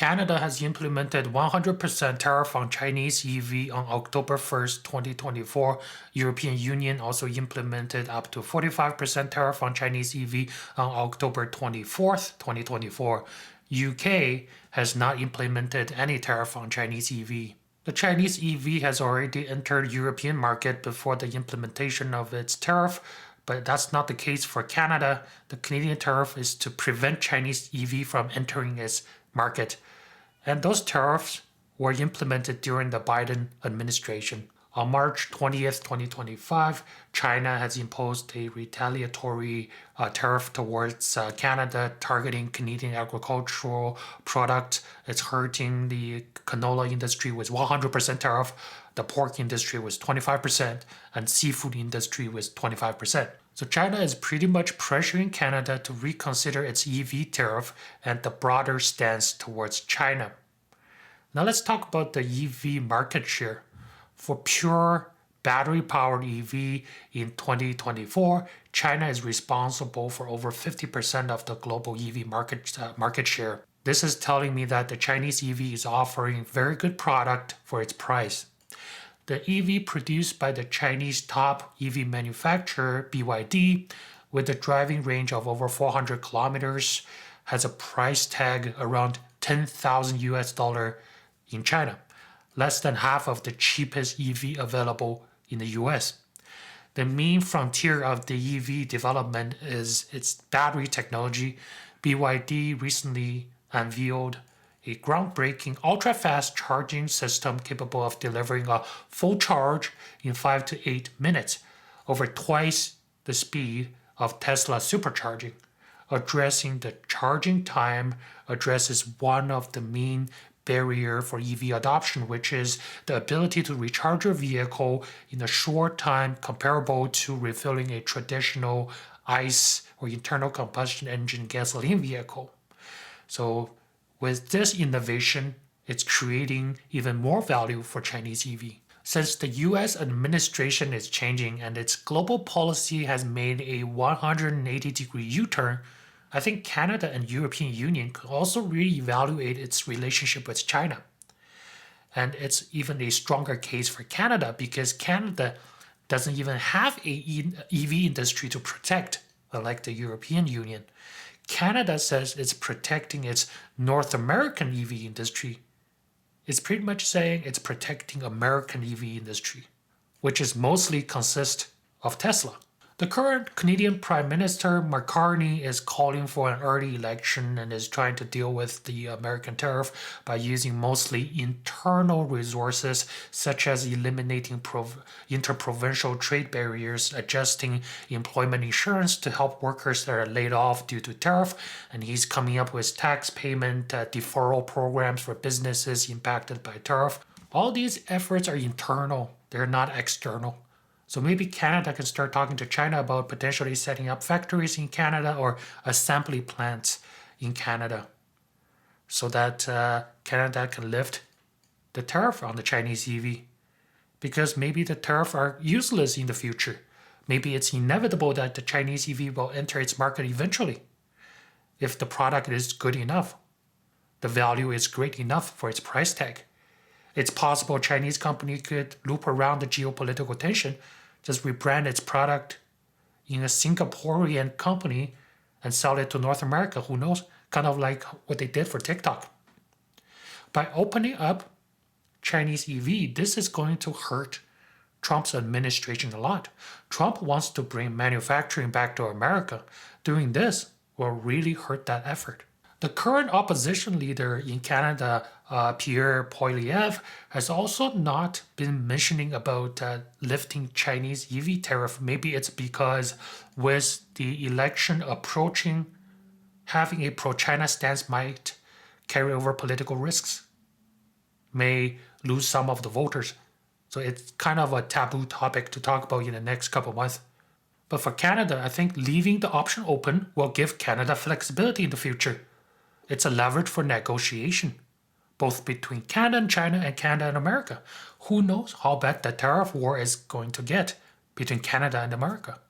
Canada has implemented 100% tariff on Chinese EV on October 1st, 2024. European Union also implemented up to 45% tariff on Chinese EV on October 24th, 2024. UK has not implemented any tariff on Chinese EV. The Chinese EV has already entered European market before the implementation of its tariff, but that's not the case for Canada. The Canadian tariff is to prevent Chinese EV from entering its market, and those tariffs were implemented during the Biden administration. On March 20th, 2025, China has imposed a retaliatory tariff towards Canada, targeting Canadian agricultural products. It's hurting the canola industry with 100% tariff, the pork industry was 25%, and seafood industry was 25%. So China is pretty much pressuring Canada to reconsider its EV tariff and the broader stance towards China. Now let's talk about the EV market share. For pure battery-powered EV in 2024, China is responsible for over 50% of the global EV market share. This is telling me that the Chinese EV is offering very good product for its price. The EV produced by the Chinese top EV manufacturer BYD, with a driving range of over 400 kilometers, has a price tag around 10,000 US dollar in China, less than half of the cheapest EV available in the US. The main frontier of the EV development is its battery technology. BYD recently unveiled a groundbreaking ultra-fast charging system capable of delivering a full charge in 5 to 8 minutes, over twice the speed of Tesla supercharging. Addressing the charging time addresses one of the main barrier for EV adoption, which is the ability to recharge your vehicle in a short time comparable to refilling a traditional ICE or internal combustion engine gasoline vehicle. So with this innovation, it's creating even more value for Chinese EV. Since the US administration is changing and its global policy has made a 180-degree U-turn, I think Canada and European Union could also reevaluate its relationship with China. And it's even a stronger case for Canada because Canada doesn't even have an EV industry to protect, unlike the European Union. Canada says it's protecting its North American EV industry. It's pretty much saying it's protecting American EV industry, which is mostly consist of Tesla. The current Canadian Prime Minister, Mark Carney, is calling for an early election and is trying to deal with the American tariff by using mostly internal resources, such as eliminating interprovincial trade barriers, adjusting employment insurance to help workers that are laid off due to tariff, and he's coming up with tax payment deferral programs for businesses impacted by tariff. All these efforts are internal, they're not external. So maybe Canada can start talking to China about potentially setting up factories in Canada or assembly plants in Canada so that Canada can lift the tariff on the Chinese EV. Because maybe the tariffs are useless in the future. Maybe it's inevitable that the Chinese EV will enter its market eventually if the product is good enough. The value is great enough for its price tag. It's possible a Chinese company could loop around the geopolitical tension, just rebrand its product in a Singaporean company and sell it to North America, who knows? Kind of like what they did for TikTok. By opening up Chinese EV, this is going to hurt Trump's administration a lot. Trump wants to bring manufacturing back to America. Doing this will really hurt that effort. The current opposition leader in Canada, Pierre Poilievre, has also not been mentioning about lifting Chinese EV tariff. Maybe it's because with the election approaching, having a pro-China stance might carry over political risks, may lose some of the voters. So it's kind of a taboo topic to talk about in the next couple months. But for Canada, I think leaving the option open will give Canada flexibility in the future. It's a leverage for negotiation, both between Canada and China and Canada and America. Who knows how bad the tariff war is going to get between Canada and America.